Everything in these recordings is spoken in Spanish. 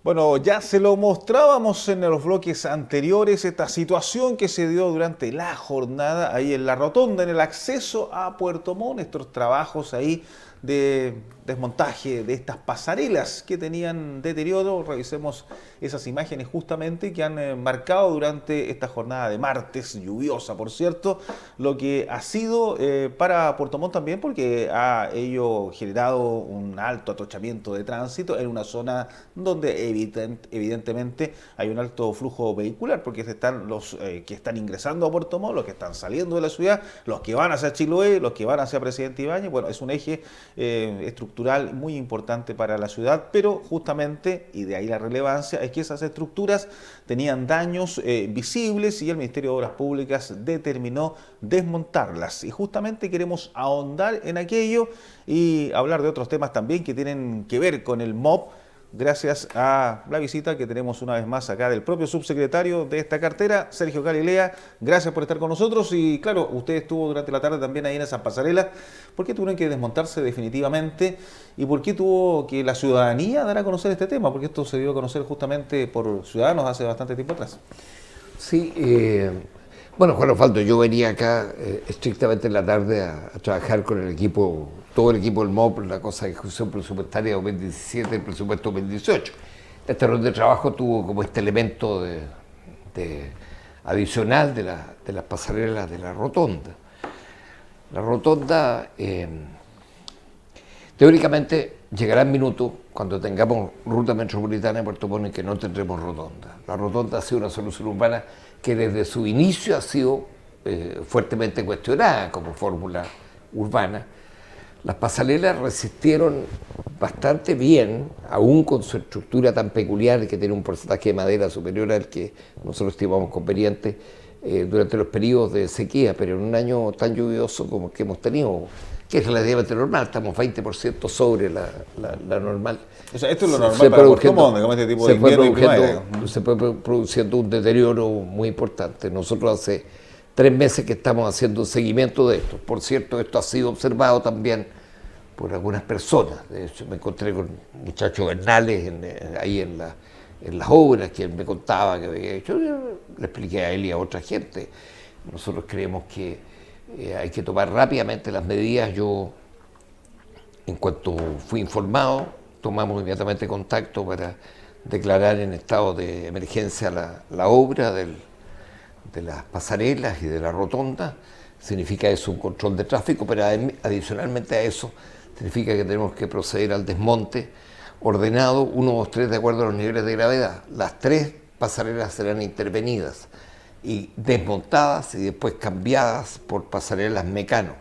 Bueno, ya se lo mostrábamos en los bloques anteriores, esta situación que se dio durante la jornada ahí en la rotonda, en el acceso a Puerto Montt, estos trabajos ahí de desmontaje de estas pasarelas que tenían deterioro. Revisemos esas imágenes justamente que han marcado durante esta jornada de martes, lluviosa por cierto, lo que ha sido para Puerto Montt también, porque ha ello generado un alto atochamiento de tránsito en una zona donde evidentemente hay un alto flujo vehicular, porque están los que están ingresando a Puerto Montt, los que están saliendo de la ciudad, los que van hacia Chiloé, los que van hacia Presidente Ibáñez. Bueno, es un eje estructural muy importante para la ciudad, pero justamente, y de ahí la relevancia, es que esas estructuras tenían daños visibles y el Ministerio de Obras Públicas determinó desmontarlas. Y justamente queremos ahondar en aquello y hablar de otros temas también que tienen que ver con el MOP, gracias a la visita que tenemos una vez más acá del propio subsecretario de esta cartera, Sergio Galilea. Gracias por estar con nosotros y claro, usted estuvo durante la tarde también ahí en esas pasarelas. ¿Por qué tuvieron que desmontarse definitivamente y por qué tuvo que la ciudadanía dar a conocer este tema? Porque esto se dio a conocer justamente por ciudadanos hace bastante tiempo atrás. Sí, bueno, Juan Osvaldo, yo venía acá estrictamente en la tarde a trabajar con el equipo, todo el equipo del MOP, la cosa de ejecución presupuestaria 2017, el presupuesto 2018. Este orden de trabajo tuvo como este elemento adicional de las pasarelas de la rotonda. La rotonda, teóricamente, llegará en minuto cuando tengamos ruta metropolitana de Puerto Montt y que no tendremos rotonda. La rotonda ha sido una solución urbana que desde su inicio ha sido fuertemente cuestionada como fórmula urbana. Las pasarelas resistieron bastante bien, aún con su estructura tan peculiar que tiene un porcentaje de madera superior al que nosotros estimamos conveniente durante los periodos de sequía, pero en un año tan lluvioso como el que hemos tenido, que es relativamente normal, estamos 20% sobre la normal. O sea, esto es lo normal para Puerto Montt, como este tipo de invierno y primavera. Se fue produciendo un deterioro muy importante. Nosotros hace 3 meses que estamos haciendo un seguimiento de esto. Por cierto, esto ha sido observado también por algunas personas. De hecho, me encontré con muchachos Bernales ahí en las obras, que él me contaba que había hecho. Yo le expliqué a él y a otra gente. Nosotros creemos que hay que tomar rápidamente las medidas. Yo, en cuanto fui informado, tomamos inmediatamente contacto para declarar en estado de emergencia la obra de las pasarelas y de la rotonda. Significa eso un control de tráfico, pero adicionalmente a eso significa que tenemos que proceder al desmonte ordenado, 1, 2, 3, de acuerdo a los niveles de gravedad. Las 3 pasarelas serán intervenidas y desmontadas y después cambiadas por pasarelas Mecano,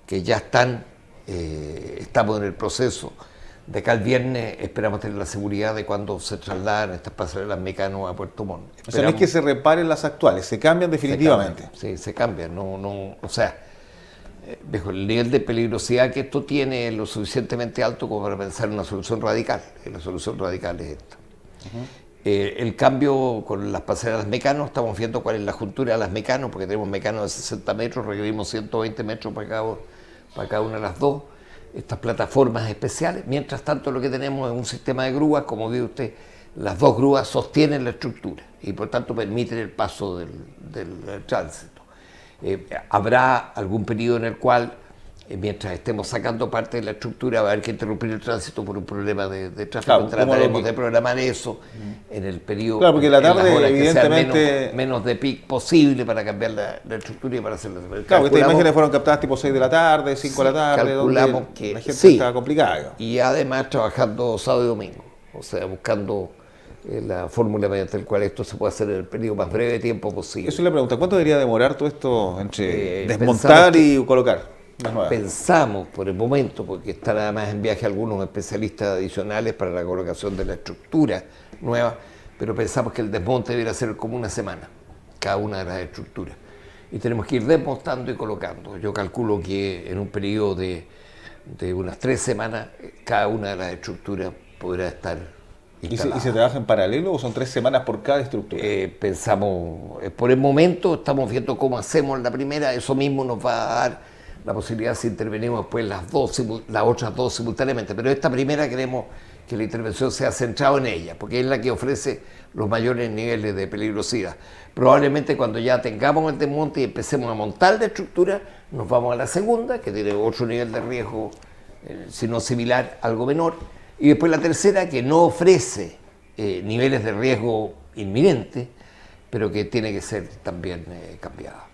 que ya estamos en el proceso. De acá al viernes esperamos tener la seguridad de cuando se trasladan estas pasarelas Mecano a Puerto Montt. O sea, no es que se reparen las actuales, se cambian definitivamente. Se cambian. O sea, el nivel de peligrosidad que esto tiene es lo suficientemente alto como para pensar en una solución radical. Y la solución radical es esta. El cambio con las pasarelas Mecano, estamos viendo cuál es la juntura de las Mecano, porque tenemos Mecano de 60 metros, requerimos 120 metros para cada una de las dos. Estas plataformas especiales. Mientras tanto, lo que tenemos es un sistema de grúas, como ve usted, las 2 grúas sostienen la estructura y por tanto permiten el paso del tránsito. Habrá algún periodo en el cual, mientras estemos sacando parte de la estructura, va a haber que interrumpir el tránsito por un problema de tráfico. Claro, trataremos de programar eso en el periodo. Claro, porque la tarde, evidentemente, menos de pic posible para cambiar la estructura y para hacerlo. Claro, estas imágenes fueron captadas tipo 6 de la tarde, 5 de la tarde, calculamos donde que la gente estaba complicada. Y además trabajando sábado y domingo, o sea, buscando la fórmula mediante la cual esto se puede hacer en el periodo más breve de tiempo posible. Eso es la pregunta, ¿cuánto debería demorar todo esto entre desmontar y colocar? Pensamos por el momento, porque están además en viaje algunos especialistas adicionales para la colocación de la estructura nueva, pero pensamos que el desmonte debería ser como una semana, cada una de las estructuras. Y tenemos que ir desmontando y colocando. Yo calculo que en un periodo de unas 3 semanas, cada una de las estructuras podrá estar instalada. ¿Y se trabaja en paralelo o son 3 semanas por cada estructura? Pensamos, por el momento estamos viendo cómo hacemos la primera, eso mismo nos va a dar la posibilidad si intervenimos después las otras dos simultáneamente, pero esta primera queremos que la intervención sea centrada en ella, porque es la que ofrece los mayores niveles de peligrosidad. Probablemente cuando ya tengamos el desmonte y empecemos a montar la estructura, nos vamos a la segunda, que tiene otro nivel de riesgo, si no similar, algo menor, y después la tercera, que no ofrece niveles de riesgo inminente, pero que tiene que ser también cambiada.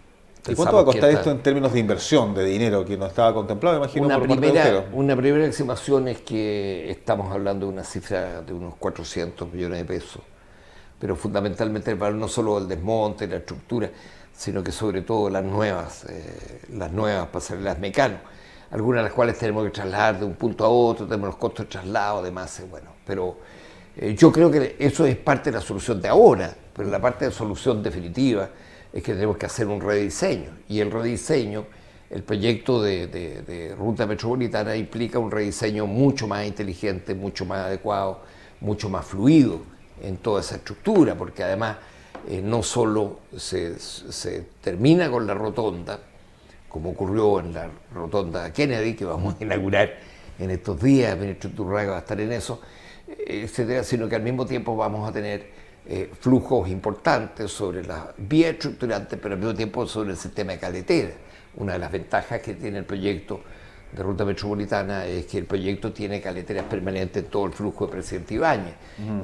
¿Y cuánto va a costar esto en términos de inversión, de dinero, que no estaba contemplado, imagino, por parte de ustedes? Una primera estimación es que estamos hablando de una cifra de unos 400 millones de pesos, pero fundamentalmente el valor no solo del desmonte, la estructura, sino que sobre todo las nuevas pasarelas Mecano, algunas de las cuales tenemos que trasladar de un punto a otro, tenemos los costos de traslado, además, bueno, pero yo creo que eso es parte de la solución de ahora, pero la parte de solución definitiva es que tenemos que hacer un rediseño, y el rediseño, el proyecto de ruta metropolitana implica un rediseño mucho más inteligente, mucho más adecuado, mucho más fluido en toda esa estructura, porque además no solo se termina con la rotonda, como ocurrió en la rotonda Kennedy, que vamos a inaugurar en estos días, el ministro Turraga va a estar en eso, etcétera, sino que al mismo tiempo vamos a tener flujos importantes sobre las vías estructurantes, pero al mismo tiempo sobre el sistema de carretera. Una de las ventajas que tiene el proyecto de ruta metropolitana es que el proyecto tiene carreteras permanentes en todo el flujo de Presidente Ibáñez.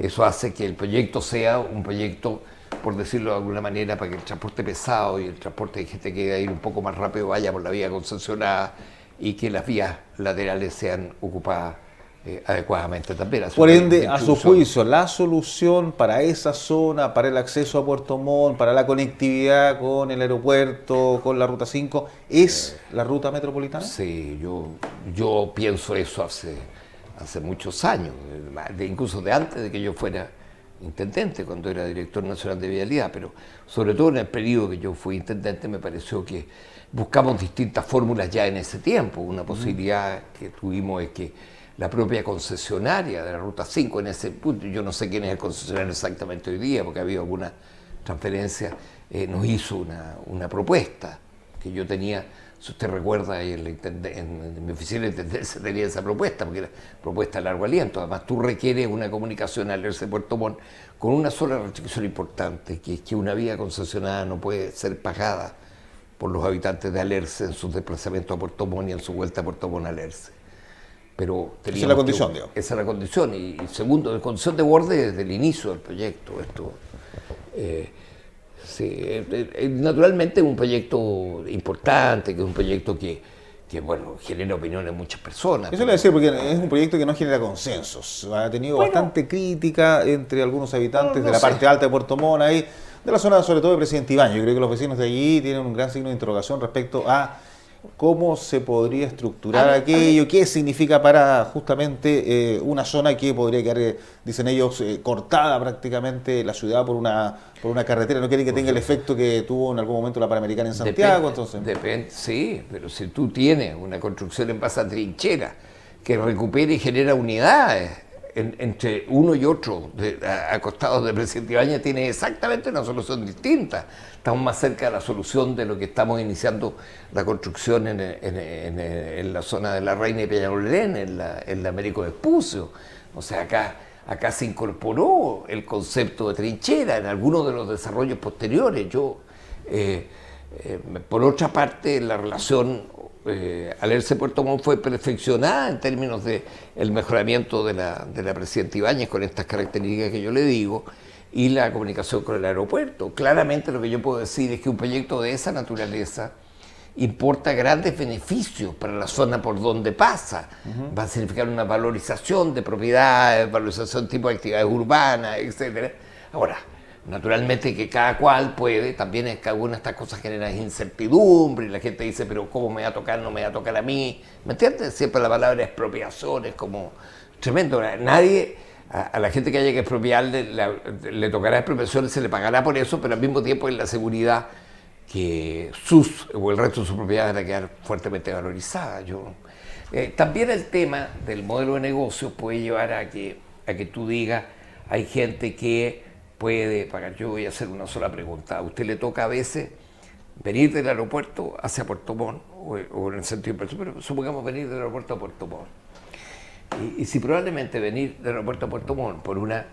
Eso hace que el proyecto sea un proyecto, por decirlo de alguna manera, para que el transporte pesado y el transporte de gente que quiera ir un poco más rápido vaya por la vía concesionada y que las vías laterales sean ocupadas adecuadamente también. Por ende, a su juicio, la solución para esa zona, para el acceso a Puerto Montt, para la conectividad con el aeropuerto, con la Ruta 5, ¿es la ruta metropolitana? Sí, yo pienso eso hace muchos años, incluso de antes de que yo fuera intendente, cuando era director nacional de vialidad, pero sobre todo en el periodo que yo fui intendente me pareció que buscamos distintas fórmulas ya en ese tiempo. Una posibilidad que tuvimos es que la propia concesionaria de la Ruta 5 en ese punto, yo no sé quién es el concesionario exactamente hoy día, porque ha habido alguna transferencia, nos hizo una propuesta que yo tenía, si usted recuerda, en mi oficina de intendencia tenía esa propuesta, porque era propuesta de largo aliento. Además, tú requieres una comunicación al Alerce Puerto Montt con una sola restricción importante, que es que una vía concesionada no puede ser pagada por los habitantes de Alerce en sus desplazamientos a Puerto Montt y en su vuelta a Puerto Montt a Alerce. Pero esa es la condición, digamos. Esa es la condición. Y segundo, la condición de borde desde el inicio del proyecto. Esto, sí, naturalmente es un proyecto importante, que es un proyecto que bueno, genera opiniones de muchas personas. Eso le voy a decir, porque es un proyecto que no genera consensos. Ha tenido bastante crítica entre algunos habitantes de la parte alta de Puerto Montt, ahí, de la zona sobre todo de Presidente Ibáñez. Yo creo que los vecinos de allí tienen un gran signo de interrogación respecto a cómo se podría estructurar aquello, qué significa para justamente una zona que podría quedar, dicen ellos, cortada prácticamente la ciudad por una carretera. No quieren que tenga el efecto que tuvo en algún momento la Panamericana en Santiago. Depende, sí, pero si tú tienes una construcción en base a trinchera que recupere y genera unidades entre uno y otro acostados de Presidente Ibáñez, tiene exactamente una solución distinta. Estamos más cerca de la solución de lo que estamos iniciando la construcción en la zona de la Reina y Peñalolén, en la Américo Vespucio. O sea, acá se incorporó el concepto de trinchera en algunos de los desarrollos posteriores. Por otra parte, la relación Alerce Puerto Montt fue perfeccionada en términos del mejoramiento de la Presidenta Ibáñez con estas características que yo le digo, y la comunicación con el aeropuerto. Claramente lo que yo puedo decir es que un proyecto de esa naturaleza importa grandes beneficios para la zona por donde pasa. Va a significar una valorización de propiedades, valorización de tipo de actividades urbanas, etc. Ahora, naturalmente que cada cual puede, también es que algunas de estas cosas generan incertidumbre y la gente dice, pero ¿cómo me va a tocar? No me va a tocar a mí. ¿Me entiendes? Siempre la palabra expropiación es como tremendo. Nadie, a la gente que haya que expropiar le tocará expropiación y se le pagará por eso, pero al mismo tiempo es la seguridad que o el resto de sus propiedades van a quedar fuertemente valorizadas. También el tema del modelo de negocio puede llevar a que tú digas, hay gente que puede pagar. Yo voy a hacer una sola pregunta. ¿A usted le toca a veces venir del aeropuerto hacia Puerto Montt o en el sentido inverso, pero supongamos venir del aeropuerto a Puerto Montt. Y si probablemente venir del aeropuerto a Puerto Montt por una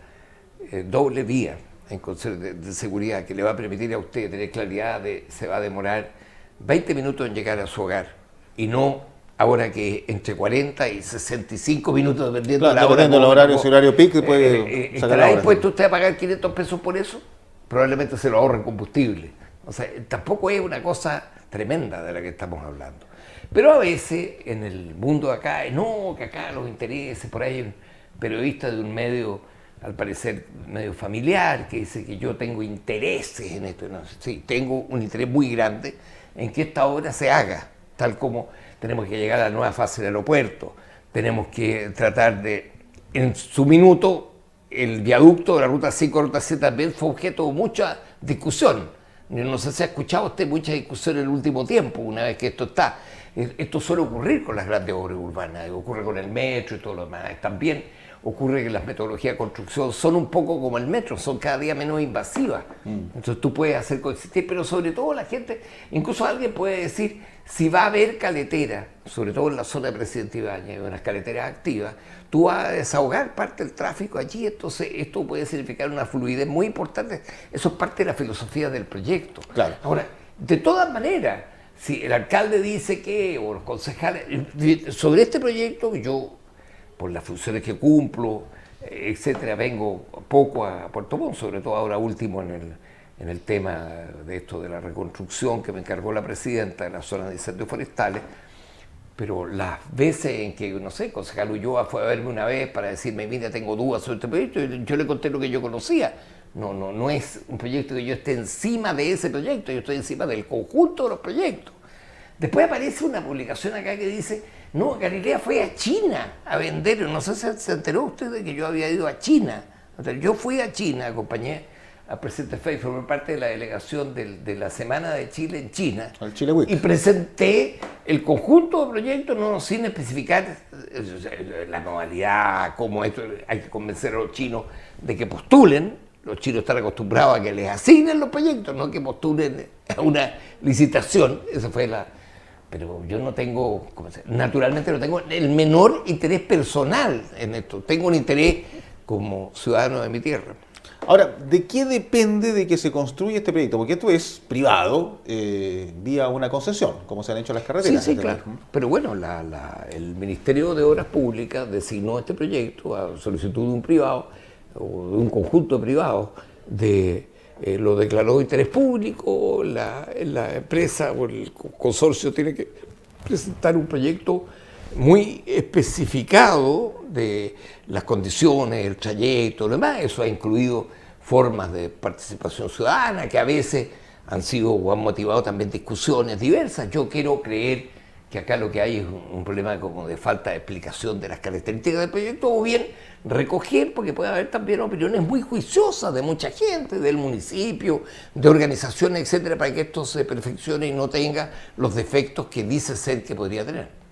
doble vía en concepto de seguridad que le va a permitir a usted tener claridad de se va a demorar 20 minutos en llegar a su hogar y no ahora que entre 40 y 65 minutos dependiendo claro, dependiendo del horario, si horario peak puede sacar ¿estará la hora. dispuesto usted a pagar 500 pesos por eso? Probablemente se lo ahorre en combustible. O sea, tampoco es una cosa tremenda de la que estamos hablando. Pero a veces en el mundo de acá, no, que acá los intereses, por ahí hay un periodista de un medio, al parecer medio familiar, que dice que yo tengo intereses en esto. No, sí, tengo un interés muy grande en que esta obra se haga, tal como tenemos que llegar a la nueva fase del aeropuerto, tenemos que tratar de, en su minuto, el viaducto de la Ruta 5, Ruta 7 también fue objeto de mucha discusión. No sé si ha escuchado usted mucha discusión en el último tiempo, una vez que esto está. Esto suele ocurrir con las grandes obras urbanas, ocurre con el metro y todo lo demás. También ocurre que las metodologías de construcción son un poco como el metro, son cada día menos invasivas. Entonces tú puedes hacer coexistir, pero sobre todo la gente, incluso alguien puede decir, si va a haber caletera, sobre todo en la zona de Presidente Ibáñez, unas caleteras activas, tú vas a desahogar parte del tráfico allí, entonces esto puede significar una fluidez muy importante. Eso es parte de la filosofía del proyecto. Claro. Ahora, de todas maneras, si el alcalde dice que, o los concejales, sobre este proyecto yo, por las funciones que cumplo, etcétera, vengo poco a Puerto Montt, sobre todo ahora último en el tema de esto de la reconstrucción que me encargó la presidenta de la zona de incendios forestales, pero las veces en que, no sé, el concejal Ulloa fue a verme una vez para decirme, mira, tengo dudas sobre este proyecto, y yo le conté lo que yo conocía. No es un proyecto que yo esté encima de ese proyecto, yo estoy encima del conjunto de los proyectos. Después aparece una publicación acá que dice, no, Galilea fue a China a vender, no sé si se enteró usted de que yo había ido a China. O sea, yo fui a China, acompañé al presidente Fei, formé parte de la delegación de la Semana de Chile en China, el Chile Week, y presenté el conjunto de proyectos, no sin especificar la modalidad, cómo esto, hay que convencer a los chinos de que postulen. Los chinos están acostumbrados a que les asignen los proyectos, no que postulen a una licitación. Esa fue la... Pero yo no tengo, naturalmente no tengo el menor interés personal en esto. Tengo un interés como ciudadano de mi tierra. Ahora, ¿de qué depende de que se construya este proyecto? Porque esto es privado, vía una concesión, como se han hecho las carreteras. Sí, claro. Pero bueno, el Ministerio de Obras Públicas designó este proyecto a solicitud de un privado, o de un conjunto de privados, lo declaró de interés público, la empresa o el consorcio tiene que presentar un proyecto muy especificado de las condiciones, el trayecto, lo demás. Eso ha incluido formas de participación ciudadana que a veces han sido o han motivado también discusiones diversas. Yo quiero creer que acá lo que hay es un problema como de falta de explicación de las características del proyecto, o bien recoger, porque puede haber también opiniones muy juiciosas de mucha gente, del municipio, de organizaciones, etcétera, para que esto se perfeccione y no tenga los defectos que dice ser que podría tener.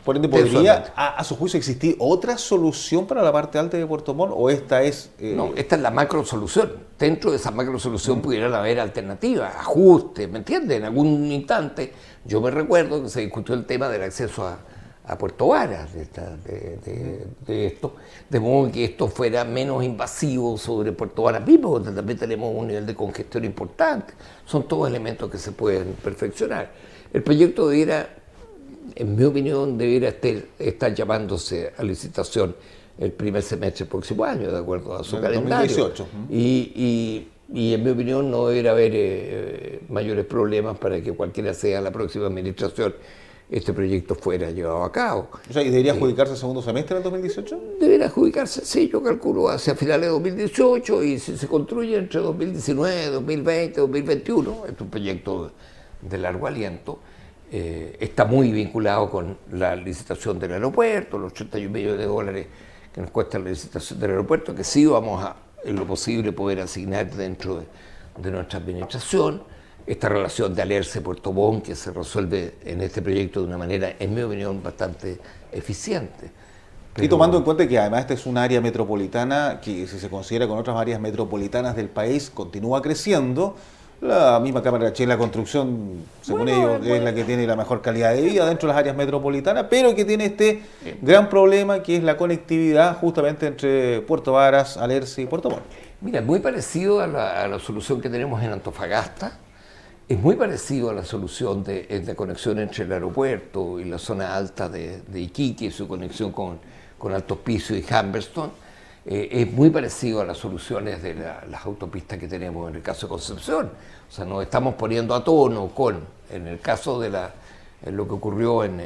Por ende, ¿podría, a su juicio, existir otra solución para la parte alta de Puerto Montt, o esta es...? No, esta es la macro solución. Dentro de esa macro solución pudieran haber alternativas, ajustes, ¿me entiendes? En algún instante, yo me recuerdo que se discutió el tema del acceso a Puerto Varas, de esto, de modo que esto fuera menos invasivo sobre Puerto Varas mismo, donde también tenemos un nivel de congestión importante. Son todos elementos que se pueden perfeccionar. El proyecto debiera, en mi opinión, debiera estar llamándose a licitación el primer semestre del próximo año, de acuerdo a su calendario. 2018. Y en mi opinión no debería haber mayores problemas para que cualquiera sea la próxima administración este proyecto fuera llevado a cabo. O sea, ¿y debería adjudicarse el segundo semestre del 2018? Debería adjudicarse, sí, yo calculo hacia finales de 2018, y si se construye entre 2019, 2020, 2021, es un proyecto de largo aliento. Está muy vinculado con la licitación del aeropuerto, los 31 millones de dólares que nos cuesta la licitación del aeropuerto, que sí vamos a, en lo posible, poder asignar dentro de nuestra administración. Esta relación de Alerce-Puerto Montt, que se resuelve en este proyecto de una manera, en mi opinión, bastante eficiente. Y tomando en cuenta que además esta es un área metropolitana que, si se considera con otras áreas metropolitanas del país, continúa creciendo, La misma Cámara de Chile, la construcción, según ellos, es la que tiene la mejor calidad de vida dentro de las áreas metropolitanas, pero que tiene este gran problema que es la conectividad justamente entre Puerto Varas, Alerce y Puerto Montt. Mira, muy parecido a la solución que tenemos en Antofagasta, es muy parecido a la solución de conexión entre el aeropuerto y la zona alta de Iquique y su conexión con Alto Hospicio y Humberston. Es muy parecido a las soluciones de las autopistas que tenemos en el caso de Concepción. O sea, nos estamos poniendo a tono en el caso de lo que ocurrió en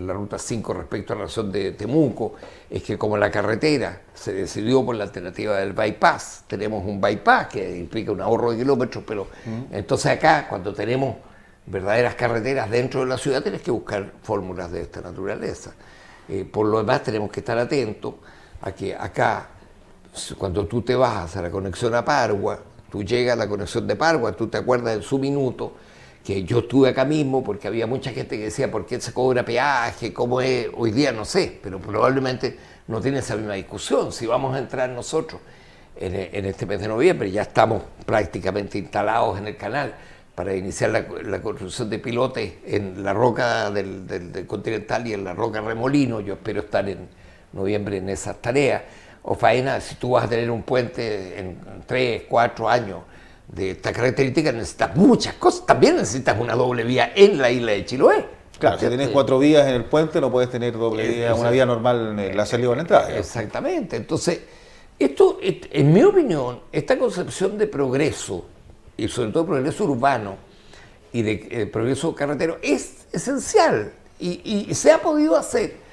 la Ruta 5 respecto a la región de Temuco, es que como la carretera se decidió por la alternativa del bypass, tenemos un bypass que implica un ahorro de kilómetros, pero entonces acá, cuando tenemos verdaderas carreteras dentro de la ciudad, tienes que buscar fórmulas de esta naturaleza. Por lo demás, tenemos que estar atentos a que acá, cuando tú te vas a la conexión a Pargua, tú llegas a la conexión de Pargua, tú te acuerdas en su minuto, que yo estuve acá mismo porque había mucha gente que decía ¿por qué se cobra peaje? ¿Cómo es? Hoy día no sé, pero probablemente no tiene esa misma discusión. Si vamos a entrar nosotros en este mes de noviembre, ya estamos prácticamente instalados en el canal para iniciar la construcción de pilotes en la roca del Continental y en la roca Remolino. Yo espero estar en noviembre en esas tareas. O faena, si tú vas a tener un puente en 3, 4 años de esta característica, necesitas muchas cosas. También necesitas una doble vía en la isla de Chiloé. Claro, si tenés 4 vías en el puente, no puedes tener doble vía, una vía normal en la salida o en la entrada. Exactamente. Entonces, esto, en mi opinión, esta concepción de progreso, y sobre todo progreso urbano y de progreso carretero, es esencial y se ha podido hacer.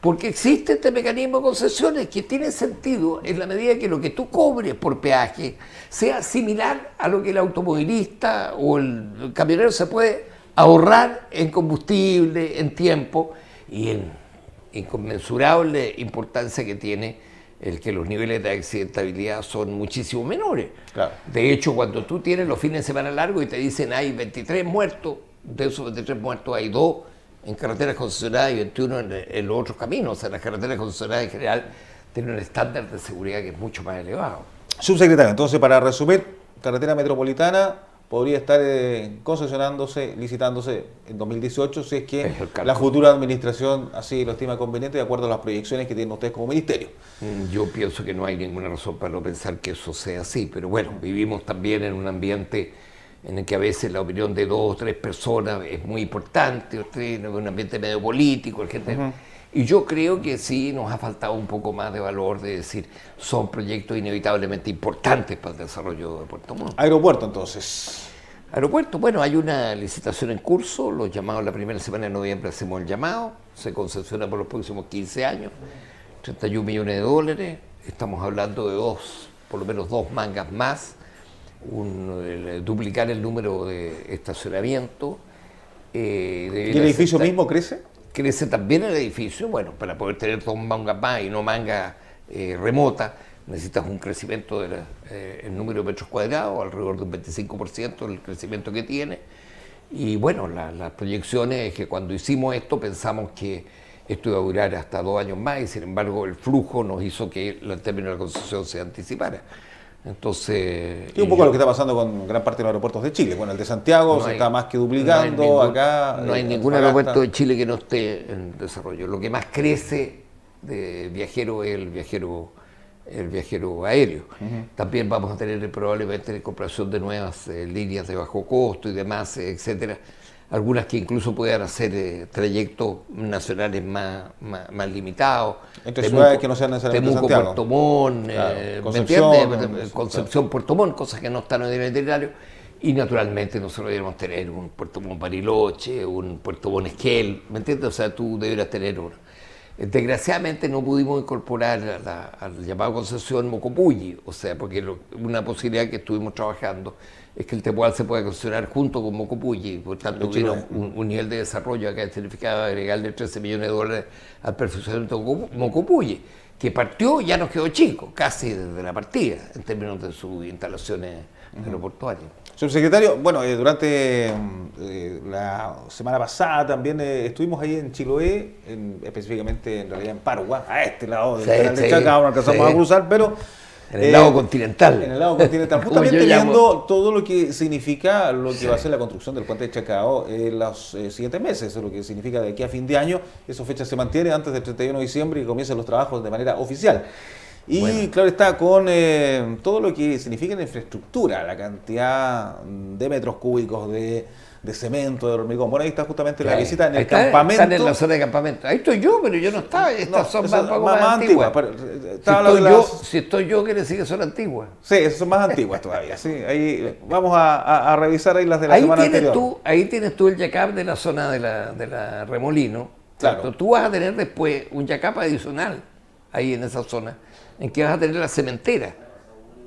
Porque existe este mecanismo de concesiones que tiene sentido en la medida que lo que tú cobres por peaje sea similar a lo que el automovilista o el camionero se puede ahorrar en combustible, en tiempo y en inconmensurable importancia que tiene el que los niveles de accidentabilidad son muchísimo menores. Claro. De hecho, cuando tú tienes los fines de semana largos y te dicen hay 23 muertos, de esos 23 muertos hay 2 en carreteras concesionadas y 21 en los otros caminos. O sea, las carreteras concesionadas en general tienen un estándar de seguridad que es mucho más elevado. Subsecretario, entonces para resumir, carretera metropolitana podría estar concesionándose, licitándose en 2018 si es que la futura administración así lo estima conveniente de acuerdo a las proyecciones que tienen ustedes como ministerio. Yo pienso que no hay ninguna razón para no pensar que eso sea así, pero bueno, vivimos también en un ambiente en el que a veces la opinión de 2 o 3 personas es muy importante, en un ambiente medio político, y yo creo que sí nos ha faltado un poco más de valor de decir, son proyectos inevitablemente importantes para el desarrollo de Puerto Montt. Aeropuerto, entonces. Aeropuerto, bueno, hay una licitación en curso, los llamados la primera semana de noviembre hacemos el llamado, se concesiona por los próximos 15 años, 31 millones de dólares, estamos hablando de por lo menos 2 mangas más, duplicar el número de estacionamiento. ¿Y el edificio mismo crece? Crece también el edificio, bueno, para poder tener 2 mangas más y no mangas remota, necesitas un crecimiento del número de metros cuadrados, alrededor de un 25% del crecimiento que tiene. Y bueno, las proyecciones es que cuando hicimos esto pensamos que esto iba a durar hasta 2 años más y sin embargo el flujo nos hizo que el término de la concesión se anticipara. Entonces, y un poco lo que está pasando con gran parte de los aeropuertos de Chile. Bueno, el de Santiago se está más que duplicando, acá... No hay ningún aeropuerto de Chile que no esté en desarrollo. Lo que más crece de viajero es el viajero aéreo. También vamos a tener probablemente la incorporación de nuevas líneas de bajo costo y demás, etcétera. Algunas que incluso puedan hacer trayectos nacionales más limitados. Entre ciudades que no sean necesariamente Temuco, Santiago. Puerto Montt, Claro. Concepción, Concepción, Puerto Montt, cosas que no están en el itinerario. Y naturalmente nosotros deberíamos tener un Puerto Montt Bariloche, un Puerto Montt Esquel, ¿me entiendes? O sea, tú deberías tener uno. Desgraciadamente no pudimos incorporar al llamado concesión Mocopulli, o sea, porque una posibilidad que estuvimos trabajando es que el Tepual se pueda concesionar junto con Mocopulli, por tanto hubiera un nivel de desarrollo acá que significaba agregarle 13 millones de dólares al perfeccionamiento de Mocopulli, que partió ya nos quedó chico, casi desde la partida, en términos de sus instalaciones aeroportuarias. Subsecretario, bueno, durante la semana pasada también estuvimos ahí en Chiloé, específicamente en realidad en Pargua, a este lado del canal de Chaca, ahora alcanzamos a cruzar, pero En el lado continental. En el lado continental. Justamente viendo todo lo que significa lo que va a ser la construcción del puente de Chacao en los siguientes meses, lo que significa de aquí a fin de año. Esa fecha se mantiene antes del 31 de diciembre y comienzan los trabajos de manera oficial. Y claro está, con todo lo que significa en infraestructura, la cantidad de metros cúbicos de cemento, de hormigón. Bueno, ahí está justamente la visita en el campamento. Están en la zona de campamento. Ahí estoy yo, pero yo no estaba. Estas son más antiguas. Si estoy yo, quiere decir que son antiguas. Sí, esas son más antiguas todavía. Sí, ahí vamos a revisar ahí las de la semana anterior. Ahí tienes tú el jack-up de la zona de la Remolino. Claro. Tú vas a tener después un jack-up adicional ahí en esa zona, en que vas a tener la cementera.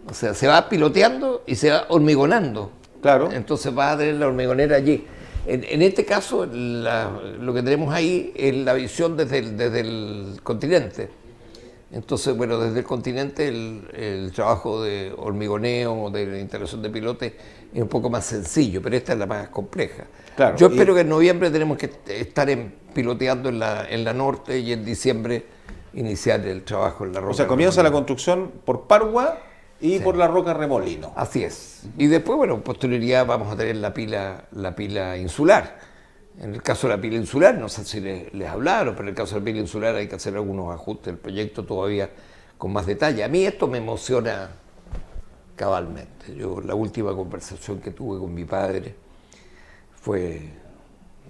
O sea, se va piloteando y se va hormigonando. Claro. Entonces vas a tener la hormigonera allí. En este caso, lo que tenemos ahí es la visión desde el continente. Entonces, bueno, desde el continente el trabajo de hormigoneo, de la instalación de pilotes es un poco más sencillo, pero esta es la más compleja. Claro, yo espero que en noviembre tenemos que estar piloteando en la norte y en diciembre iniciar el trabajo en la roca. O sea, comienza la construcción por Pargua y por la roca Remolino. Así es. Y después, bueno, en posterioridad vamos a tener la pila insular. En el caso de la pila insular, no sé si les hablaron, pero en el caso de la pila insular hay que hacer algunos ajustes del proyecto todavía con más detalle. A mí esto me emociona cabalmente. La última conversación que tuve con mi padre fue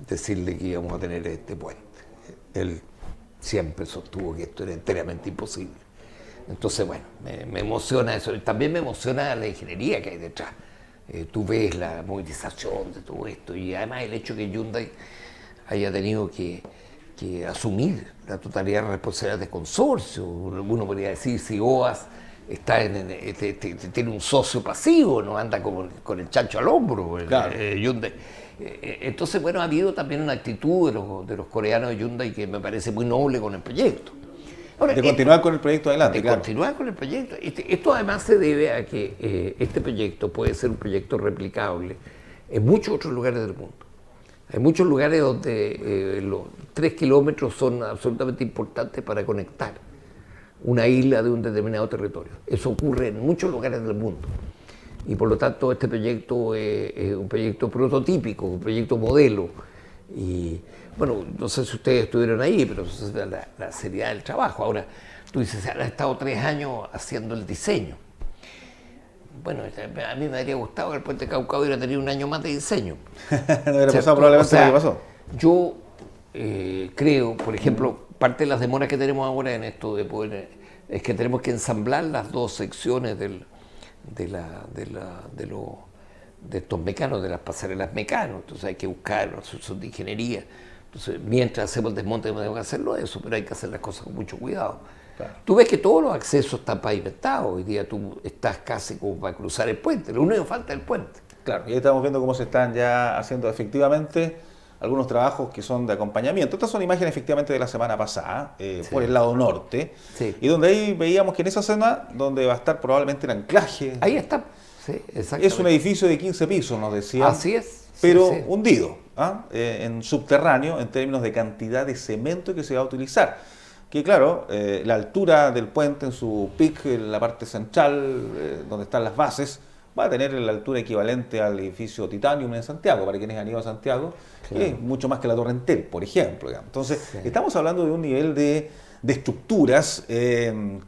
decirle que íbamos a tener este puente. Él siempre sostuvo que esto era enteramente imposible. Entonces, bueno, me emociona eso. También me emociona la ingeniería que hay detrás. Tú ves la movilización de todo esto y además el hecho que Hyundai haya tenido que asumir la totalidad de responsabilidades de consorcio. Uno podría decir si OAS tiene un socio pasivo, no anda con el chancho al hombro, claro. Hyundai. Entonces, bueno, ha habido también una actitud de los coreanos de Hyundai que me parece muy noble con el proyecto. Ahora, de continuar con el proyecto adelante. De continuar con el proyecto. Esto además se debe a que este proyecto puede ser un proyecto replicable en muchos otros lugares del mundo. Hay muchos lugares donde los 3 kilómetros son absolutamente importantes para conectar una isla de un determinado territorio. Eso ocurre en muchos lugares del mundo. Y por lo tanto este proyecto es un proyecto prototípico, un proyecto modelo. Y bueno, no sé si ustedes estuvieron ahí, pero eso es la seriedad del trabajo. Ahora, tú dices, han estado 3 años haciendo el diseño. Bueno, a mí me habría gustado que el puente Cauca hubiera tenido un año más de diseño. No hubiera pasado probablemente lo que pasó. Yo creo, por ejemplo, parte de las demoras que tenemos ahora en esto de poder, es que tenemos que ensamblar las dos secciones de estos mecanos, de las pasarelas mecanos. Entonces hay que buscar una solución de ingeniería. Entonces, mientras hacemos el desmonte, tenemos que hacerlo eso, pero hay que hacer las cosas con mucho cuidado. Claro. Tú ves que todos los accesos están pavimentados. Hoy día tú estás casi como para cruzar el puente. Lo único que falta es el puente. Claro, y ahí estamos viendo cómo se están ya haciendo efectivamente algunos trabajos que son de acompañamiento. Estas son imágenes efectivamente de la semana pasada, sí, por el lado norte, sí, y donde ahí veíamos que en esa zona donde va a estar probablemente el anclaje. Ahí está. Sí, es un edificio de 15 pisos, nos decían. Así es. Pero sí, hundido, en subterráneo, en términos de cantidad de cemento que se va a utilizar. Que claro, la altura del puente en su pic, en la parte central, donde están las bases, va a tener la altura equivalente al edificio Titanium en Santiago, para quienes han ido a Santiago, claro, es mucho más que la Torre Entel, por ejemplo. Digamos. Entonces, sí, estamos hablando de un nivel de estructuras,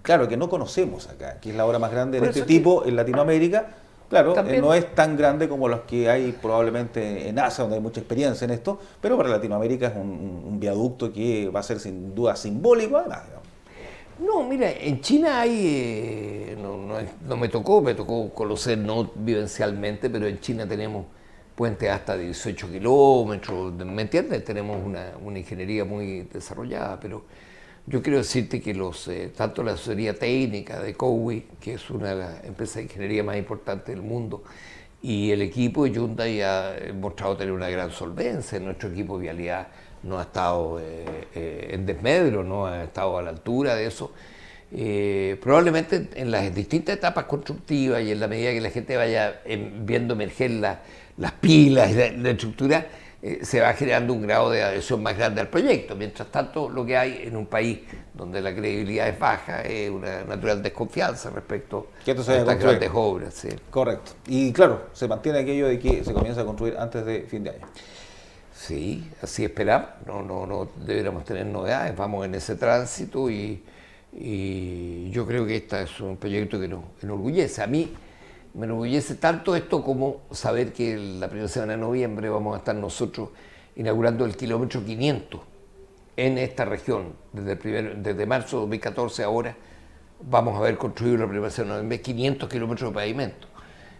claro, que no conocemos acá, que es la obra más grande de este tipo en Latinoamérica. Claro, no es tan grande como los que hay probablemente en Asia, donde hay mucha experiencia en esto, pero para Latinoamérica es un viaducto que va a ser sin duda simbólico, además. No, mira, en China hay, no me tocó conocer, no vivencialmente, pero en China tenemos puentes hasta 18 kilómetros, ¿me entiendes? Tenemos una ingeniería muy desarrollada, pero yo quiero decirte que tanto la asesoría técnica de Cowie, que es una de las empresas de ingeniería más importantes del mundo, y el equipo de Hyundai ha mostrado tener una gran solvencia. Nuestro equipo de vialidad no ha estado en desmedro, no ha estado a la altura de eso. Probablemente en las distintas etapas constructivas y en la medida que la gente vaya viendo emerger las pilas y la estructura, se va generando un grado de adhesión más grande al proyecto. Mientras tanto, lo que hay en un país donde la credibilidad es baja es una natural desconfianza respecto a estas grandes obras. Sí. Correcto. Y claro, se mantiene aquello de que se comienza a construir antes de fin de año. Sí, así esperamos. No deberíamos tener novedades. Vamos en ese tránsito y yo creo que este es un proyecto que nos enorgullece. A mí me enorgullece tanto esto como saber que la primera semana de noviembre vamos a estar nosotros inaugurando el kilómetro 500 en esta región. Desde marzo de 2014 ahora vamos a haber construido la primera semana de noviembre 500 kilómetros de pavimento.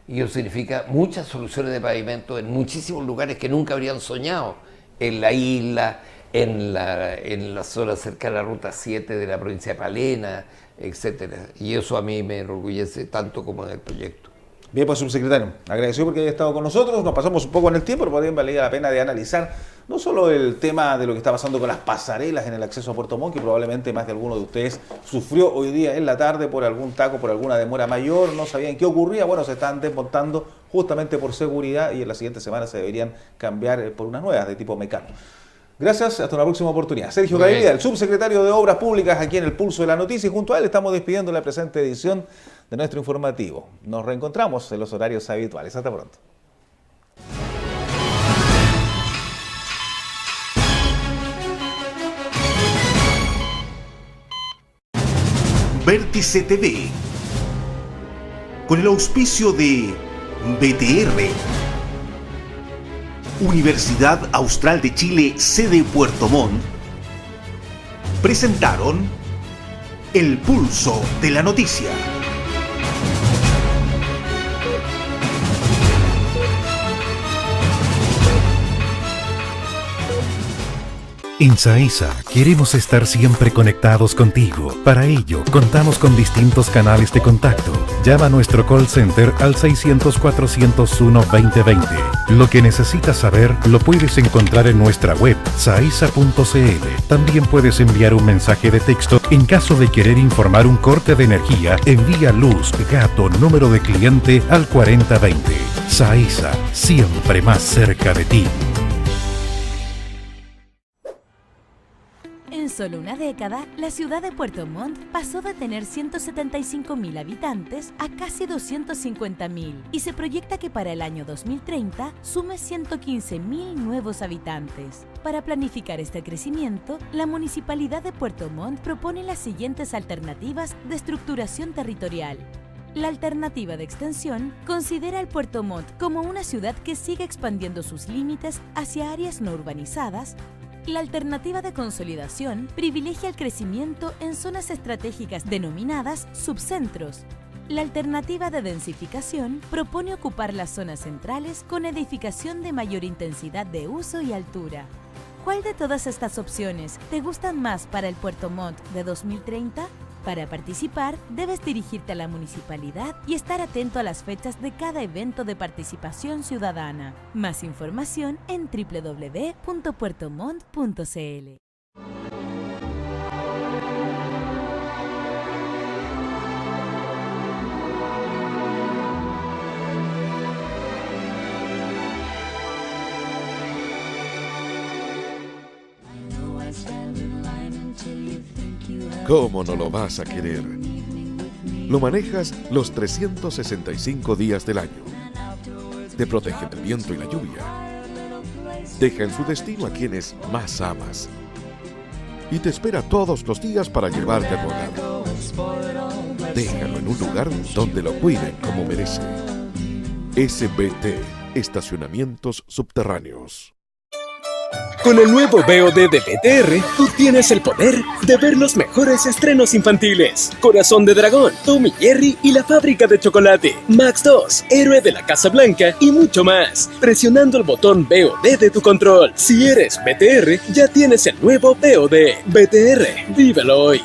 Y eso significa muchas soluciones de pavimento en muchísimos lugares que nunca habrían soñado, en la isla, en la zona cercana a la Ruta 7 de la provincia de Palena, etcétera. Y eso a mí me enorgullece tanto como en el proyecto. Bien, pues subsecretario, agradecido porque haya estado con nosotros. Nos pasamos un poco en el tiempo, pero también valía la pena de analizar no solo el tema de lo que está pasando con las pasarelas en el acceso a Puerto Montt, que probablemente más de alguno de ustedes sufrió hoy día en la tarde por algún taco, por alguna demora mayor, no sabían qué ocurría. Bueno, se están desmontando justamente por seguridad y en la siguiente semana se deberían cambiar por unas nuevas de tipo Mecano. Gracias, hasta una próxima oportunidad. Sergio Gaviria, el subsecretario de Obras Públicas, aquí en el Pulso de la Noticia, y junto a él estamos despidiendo la presente edición de nuestro informativo. Nos reencontramos en los horarios habituales. Hasta pronto. Vértice TV, con el auspicio de BTR, Universidad Austral de Chile, sede Puerto Montt, presentaron el Pulso de la Noticia. En SAESA queremos estar siempre conectados contigo. Para ello, contamos con distintos canales de contacto. Llama a nuestro call center al 600-401-2020. Lo que necesitas saber lo puedes encontrar en nuestra web saesa.cl. También puedes enviar un mensaje de texto. En caso de querer informar un corte de energía, envía luz, gato, número de cliente al 4020. SAESA, siempre más cerca de ti. En solo una década, la ciudad de Puerto Montt pasó de tener 175.000 habitantes a casi 250.000 y se proyecta que para el año 2030 sume 115.000 nuevos habitantes. Para planificar este crecimiento, la Municipalidad de Puerto Montt propone las siguientes alternativas de estructuración territorial. La alternativa de extensión considera al Puerto Montt como una ciudad que sigue expandiendo sus límites hacia áreas no urbanizadas. La alternativa de consolidación privilegia el crecimiento en zonas estratégicas denominadas subcentros. La alternativa de densificación propone ocupar las zonas centrales con edificación de mayor intensidad de uso y altura. ¿Cuál de todas estas opciones te gustan más para el Puerto Montt de 2030? Para participar, debes dirigirte a la municipalidad y estar atento a las fechas de cada evento de participación ciudadana. Más información en www.puertomontt.cl. ¿Cómo no lo vas a querer? Lo manejas los 365 días del año. Te protege del viento y la lluvia. Deja en su destino a quienes más amas. Y te espera todos los días para llevarte a tu hogar. Déjalo en un lugar donde lo cuiden como merece. SBT, Estacionamientos Subterráneos. Con el nuevo VOD de BTR, tú tienes el poder de ver los mejores estrenos infantiles. Corazón de Dragón, Tom y Jerry y la Fábrica de Chocolate, Max 2, Héroe de la Casa Blanca y mucho más. Presionando el botón VOD de tu control. Si eres BTR, ya tienes el nuevo VOD. BTR, vívelo hoy.